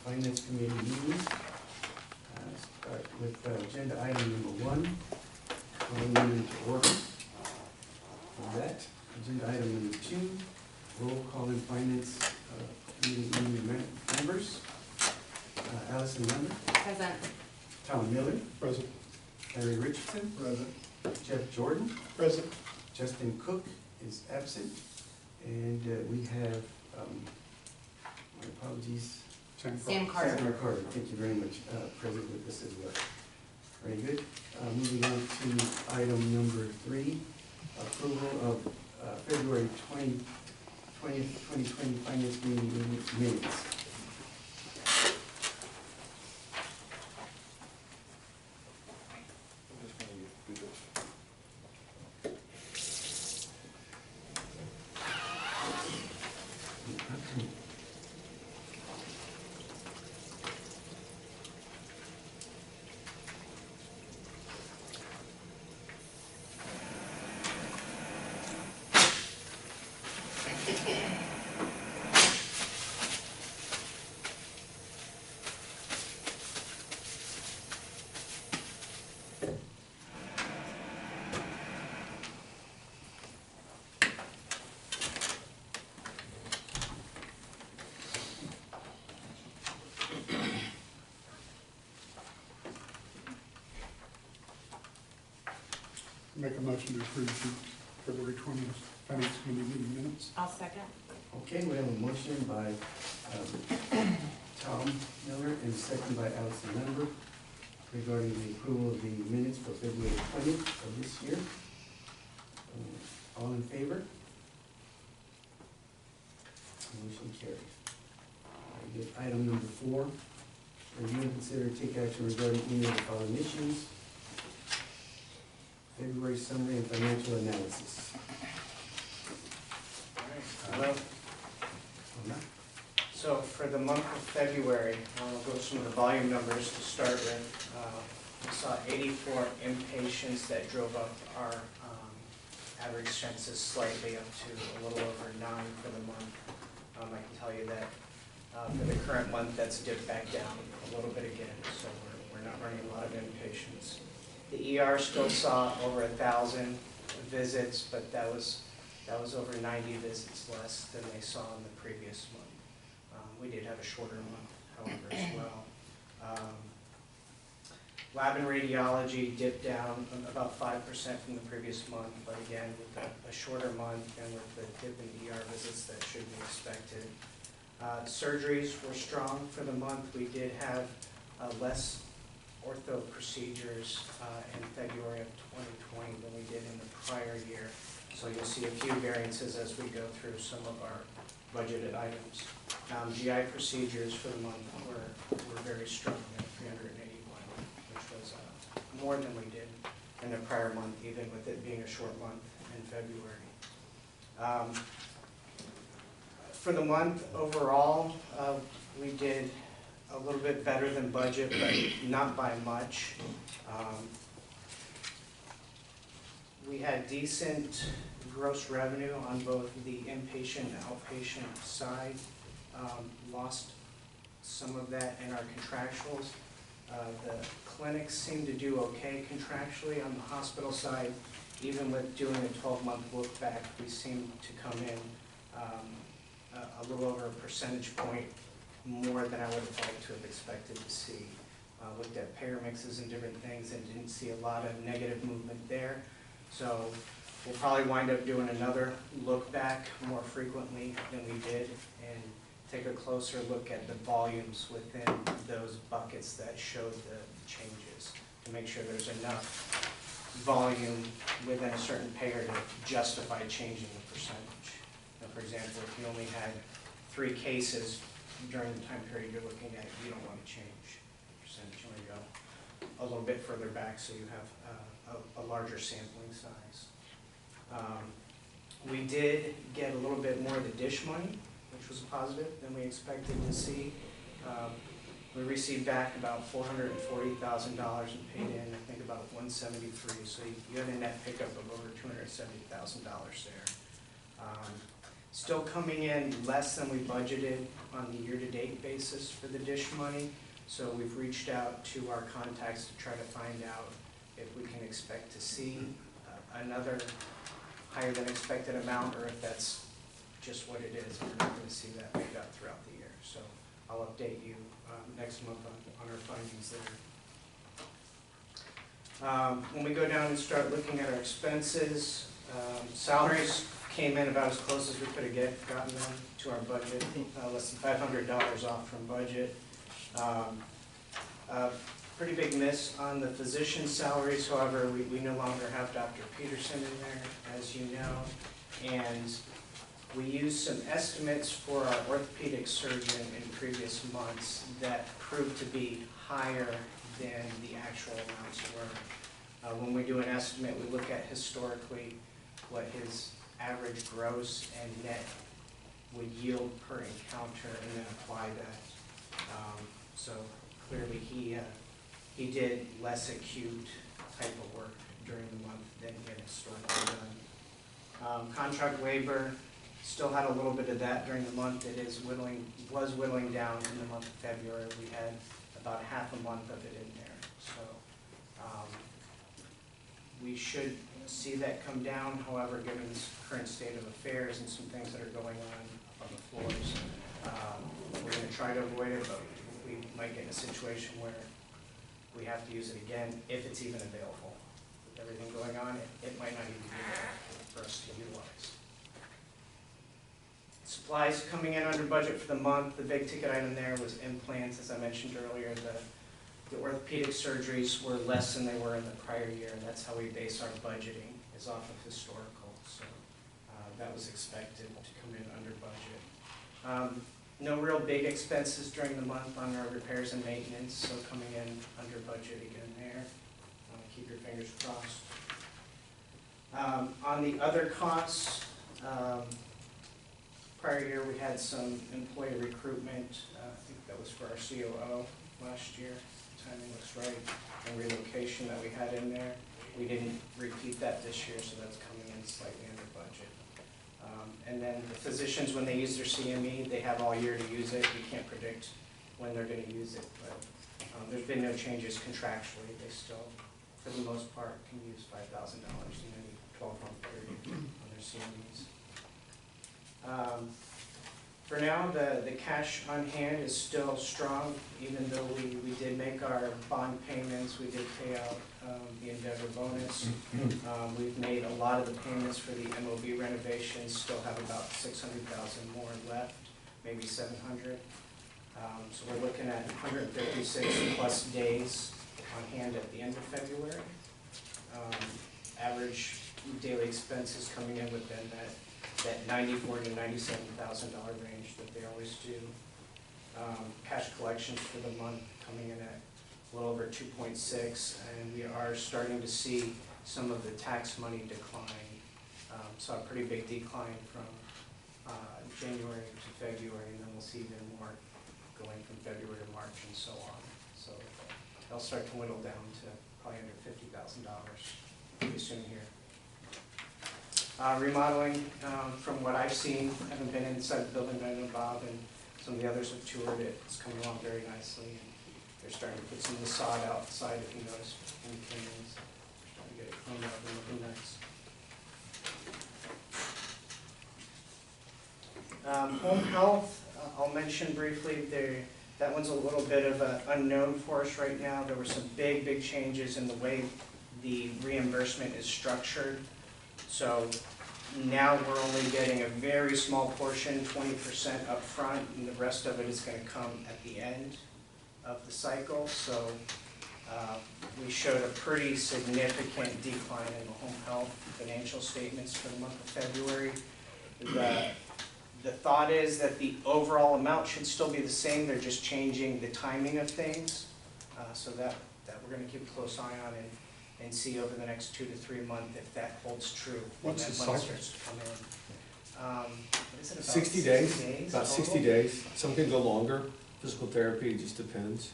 Finance Committee meetings. Start with agenda item number 1, calling meeting to order. For that, agenda item number 2, roll call in Finance Committee members. Allison Lambert. Present. Tom Miller. Present. Larry Richardson. Present. Jeff Jordan. Present. Justin Cook is absent. And we have, my apologies, Sam Carter. Sam Carter, thank you very much, present with us as well. Very good. Moving on to item number 3, approval of February 2020 Finance Meeting minutes. Make a motion to approve the February 20th Finance Committee meeting minutes. I'll second. Okay, we have a motion by Tom Miller and a second by Allison Lambert regarding the approval of the minutes for February 20th of this year. All in favor? Motion carries. Very good. Item number 4, review and consider take action regarding any of the following issues. February summary and financial analysis. Hello. So for the month of February, I'll go some of the volume numbers to start with. We saw 84 inpatients that drove up our average census slightly up to a little over 9 for the month. I can tell you that for the current month, that's dipped back down a little bit again, so we're not running a lot of inpatients. The ER still saw over 1,000 visits, but that was over 90 visits less than they saw in the previous month. We did have a shorter month, however, as well. Lab and radiology dipped down about 5% from the previous month, but again, with a shorter month and with the dip in ER visits, that should be expected. Surgeries were strong for the month. We did have less ortho procedures in February of 2020 than we did in the prior year. So you'll see a few variances as we go through some of our budgeted items. GI procedures for the month were very strong at 381, which was more than we did in the prior month, even with it being a short month in February. For the month overall, we did a little bit better than budget, but not by much. We had decent gross revenue on both the inpatient and outpatient side. Lost some of that in our contractuals. The clinics seem to do okay contractually on the hospital side. Even with doing a 12-month look back, we seem to come in a little over a percentage point more than I would have liked to have expected to see. Looked at payer mixes and different things and didn't see a lot of negative movement there. So we'll probably wind up doing another look back more frequently than we did and take a closer look at the volumes within those buckets that showed the changes to make sure there's enough volume within a certain payer to justify changing the percentage. Now, for example, if you only had 3 cases during the time period you're looking at, you don't want to change the percentage. You want to go a little bit further back so you have a larger sampling size. We did get a little bit more of the dish money, which was positive than we expected to see. We received back about $440,000 and paid in, I think, about $173. So you had a net pickup of over $270,000 there. Still coming in less than we budgeted on the year-to-date basis for the dish money. So we've reached out to our contacts to try to find out if we can expect to see another higher than expected amount, or if that's just what it is. We're not going to see that made up throughout the year. So I'll update you next month on our findings there. When we go down and start looking at our expenses, salaries came in about as close as we could have gotten them to our budget, less than $500 off from budget. Pretty big miss on the physician salaries. However, we no longer have Dr. Peterson in there, as you know, and we used some estimates for our orthopedic surgeon in previous months that proved to be higher than the actual amounts were. When we do an estimate, we look at historically what his average gross and net would yield per encounter and then apply that. So clearly he did less acute type of work during the month than he had historically done. Contract labor, still had a little bit of that during the month. It was whittling down in the month of February. We had about half a month of it in there. So we should see that come down. However, given the current state of affairs and some things that are going on the floors, we're going to try to avoid it, but we might get in a situation where we have to use it again, if it's even available. With everything going on, it might not even be available for us to utilize. Supplies coming in under budget for the month. The big ticket item there was implants. As I mentioned earlier, the orthopedic surgeries were less than they were in the prior year, and that's how we base our budgeting, is off of historical. So that was expected to come in under budget. No real big expenses during the month on our repairs and maintenance, so coming in under budget again there. Keep your fingers crossed. On the other costs, prior year we had some employee recruitment. I think that was for our COO last year. Timing looks right. And relocation that we had in there. We didn't repeat that this year, so that's coming in slightly under budget. And then the physicians, when they use their CME, they have all year to use it. We can't predict when they're going to use it, but there's been no changes contractually. They still, for the most part, can use $5,000 in any 12-month period on their CMEs. For now, the cash on hand is still strong, even though we did make our bond payments. We did pay out the Endeavor bonus. We've made a lot of the payments for the MOB renovations, still have about $600,000 more left, maybe 700. So we're looking at 156 plus days on hand at the end of February. Average daily expenses coming in within that $94,000 to $97,000 range that they always do. Cash collections for the month coming in at a little over 2.6, and we are starting to see some of the tax money decline. Saw a pretty big decline from January to February, and then we'll see even more going from February to March and so on. So they'll start to whittle down to probably under $50,000 pretty soon here. Remodeling, from what I've seen, I haven't been inside the building, but I know Bob and some of the others have toured it. It's coming along very nicely, and they're starting to put some of the sod outside, if you notice, in the canyons. Trying to get it cleaned up and looking nice. Home health, I'll mention briefly, that one's a little bit of an unknown for us right now. There were some big changes in the way the reimbursement is structured. So now we're only getting a very small portion, 20% up front, and the rest of it is going to come at the end of the cycle. So we showed a pretty significant decline in the home health financial statements for the month of February. The thought is that the overall amount should still be the same. They're just changing the timing of things, so that we're going to keep a close eye on and see over the next 2 to 3 months if that holds true. What's the money cycle? starts to come in. What is it, about 60 days, about 60 total? days. Some can go longer. Physical therapy, it just depends.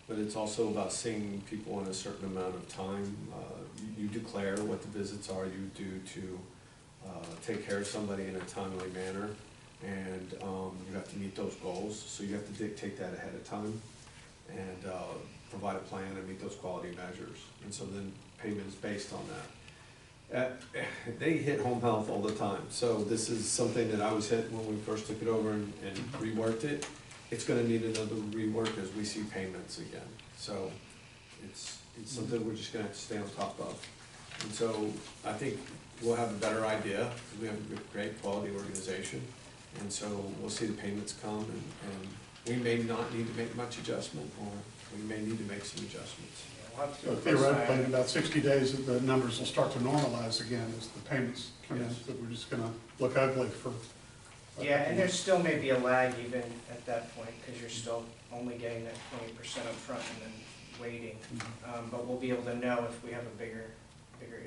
But it's also about seeing people in a certain amount of time. You declare what the visits are you do to take care of somebody in a timely manner, and you have to meet those goals, so you have to dictate that ahead of time, and provide a plan and meet those quality measures, and so then payment is based on that. They hit home health all the time, so this is something that I was hit when we first took it over and reworked it. It's gonna need another rework as we see payments again, so it's something we're just gonna have to stay on top of. And so I think we'll have a better idea, because we have a great quality organization, and so we'll see the payments come, and we may not need to make much adjustment, or we may need to make some adjustments. We'll have to do So a close theoretically, eye. in about 60 days, the numbers will start to normalize again as the payments come in, Yes. so we're just gonna look ugly for. Yeah, and there still may be a lag even at that point, because you're still only getting that 20% up front and then waiting. But we'll be able to know if we have a bigger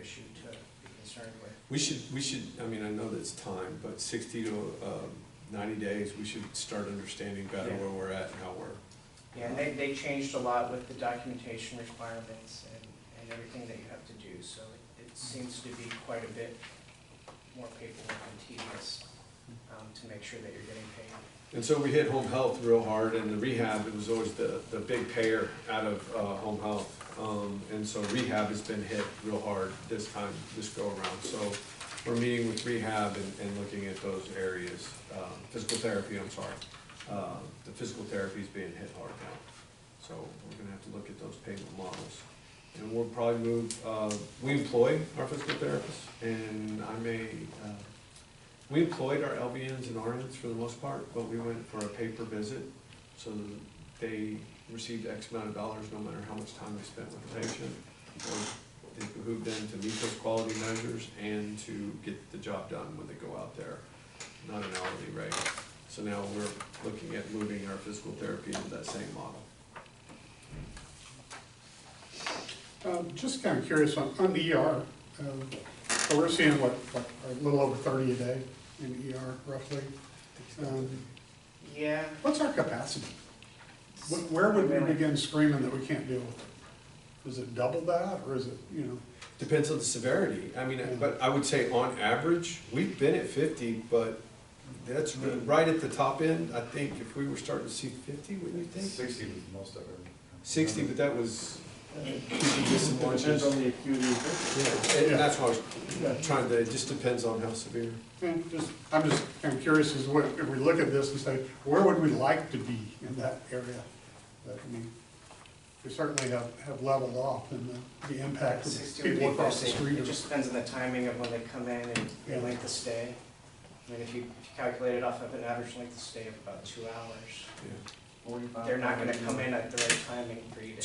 issue to be concerned with. We should, I mean, I know that's time, but 60 to 90 days, we should start understanding better Yeah. where we're at and how we're. Yeah, and they changed a lot with the documentation requirements and everything that you have to do, so it seems to be quite a bit more paperwork and tedious to make sure that you're getting paid. And so we hit home health real hard, and the rehab, it was always the big payer out of home health. And so rehab has been hit real hard this go around. So we're meeting with rehab and looking at those areas. Physical therapy, I'm sorry. The physical therapy is being hit hard now. So we're gonna have to look at those payment models. And we'll probably move, we employ our physical therapists, and we employed our LVNs and RNs for the most part, but we went for a pay-per-visit, so they received X amount of dollars no matter how much time they spent with the patient. Or it behooved them to meet those quality measures and to get the job done when they go out there, not an hourly rate. So now we're looking at moving our physical therapy into that same model. Just kind of curious on the ER, so we're seeing what, a little over 30 a day in ER roughly. Yeah, What's our capacity? Where would we begin screaming that we can't deal with it? Is it double that, or is it, you know? Depends on the severity. I mean, but I would say on average, we've been at 50, but that's right at the top end. I think if we were starting to see 50, wouldn't you think? 60 was most of it. 60, but that was missing Depends lunches. on the acuity of it. Yeah, and that's why I was trying to, it just depends on how severe. I'm just kind of curious as what, if we look at this and say, where would we like to be in that area? But, I mean, we certainly have leveled off in the impact of 60 would be people across the interesting. street. It just depends on the timing of when they come in and the Yeah. length of stay. I mean, if you calculate it off of an average length of stay of about 2 hours, Yeah. they're not gonna come in at the right timing for you to.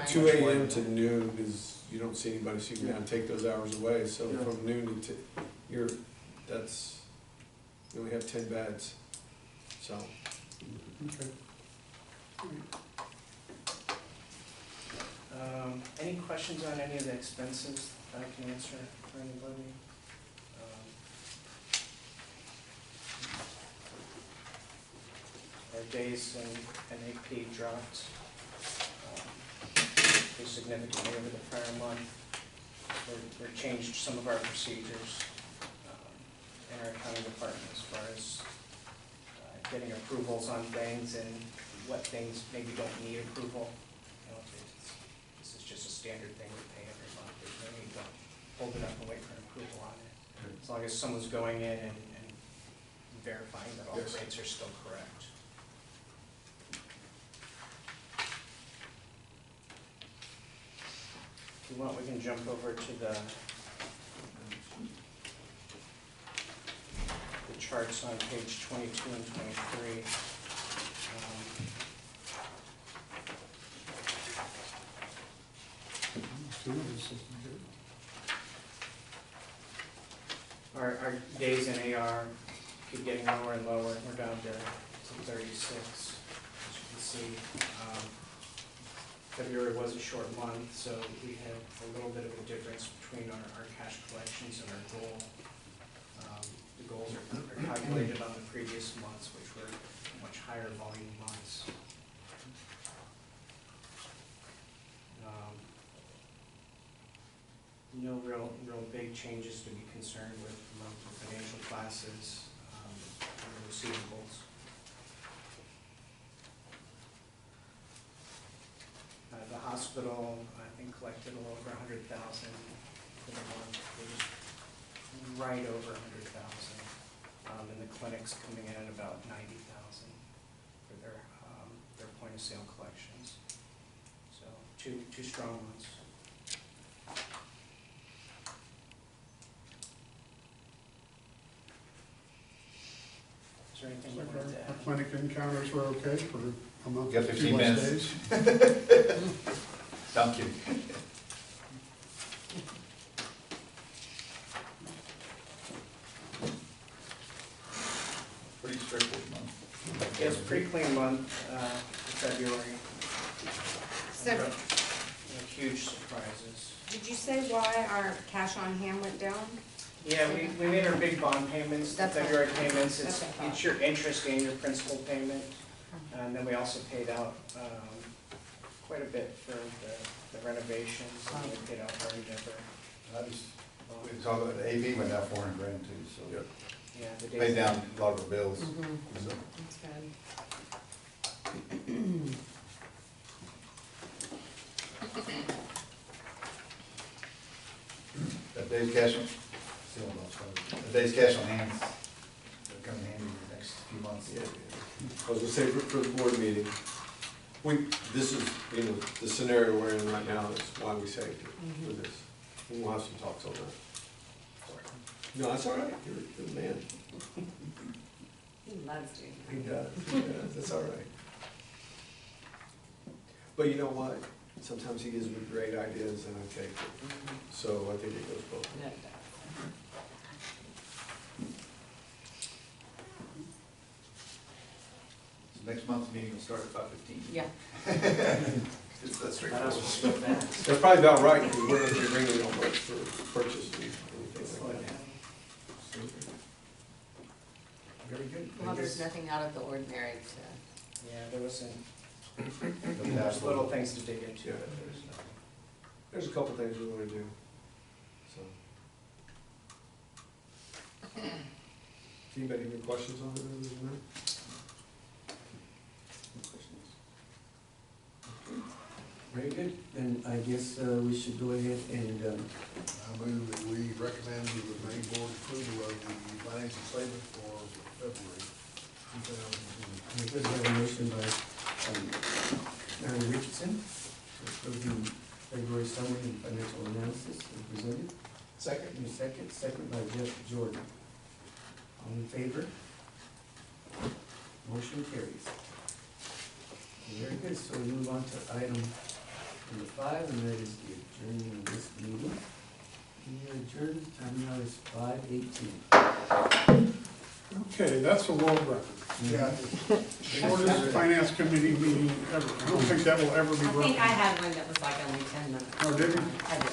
2 a.m. to noon is, you don't see anybody, so you can kind of take those hours away. So Yeah. from noon to, you only have 10 beds, so. Okay. Any questions on any of the expenses that I can answer for anybody? Our days in AP dropped pretty significantly over the prior month. We changed some of our procedures in our accounting department as far as getting approvals on things and what things maybe don't need approval. You know, this is just a standard thing we pay every month. There's no need to hold it up and wait for an approval on it. As long as someone's going in and verifying that all the Yes. rates are still correct. If you want, we can jump over to the charts on page 22 and 23. Our days in AR keep getting lower and lower. We're down to 36, as you can see. February was a short month, so we had a little bit of a difference between our cash collections and our goal. The goals are calculated on the previous months, which were much higher volume months. No real big changes to be concerned with among the financial classes, and receivables. The hospital, I think, collected a little over 100,000 for the month, which is right over 100,000. And the clinic's coming in at about 90,000 for their point of sale collections. So two strong months. Is there anything you Like wanted to our add? clinic encounters were okay for a month, Got 2 15 less minutes. days. Thank you. Pretty straightforward month. Yeah, it's a pretty clean month, for February. So, No huge surprises. did you say why our cash on hand went down? Yeah, we made our big bond payments, the That's what- February payments, that's what I thought. it's your interest and your principal payment. And then we also paid out, quite a bit for the renovations, and we paid out our endeavor. I just, we talked about the AP went down 400 grand too, so. Yep. Yeah, the Paid days. down a lot of our bills. Mm-hmm, So, that's good. That day's cash on, still on those, that day's cash on hand, they're coming handy in the next few months. Yeah, I was gonna say for the board meeting, this is, the scenario we're in right now is why we saved it for this. And we'll have some talks on that. No, that's all right, you're the man. He loves doing He that. does, that's all right. But you know what? Sometimes he gives me great ideas and I take it. So I think it goes both ways. Yeah, it does. So next month's meeting will start at 5:15. Yeah. It's that That straightforward. was so fast. That's probably about right, because we're gonna be bringing on much for purchase and anything like that. Very good. Well, there's nothing out of the ordinary to, Yeah, there wasn't, The there's cash little flow. things to dig into, Yeah. but there's nothing. There's a couple things we wanna do, so. Anybody have any questions on it other than that? Very good. Then I guess we should go ahead and, I move that we recommend to the main board approval of the financial statement for February 2020. we could have a motion by Mary Richardson to approve the February summary and financial analysis as presented. Second. Your second by Jeff Jordan. All in favor? Motion carries. Very good, so we move on to item number 5, and that is the adjourning of this meeting. We are adjourned, time now is 5:18. Okay, that's a world record. Yeah. Shortest finance committee meeting ever. I don't think that will ever be I broken. think I had one that was like only 10 minutes. Oh, did you? I did.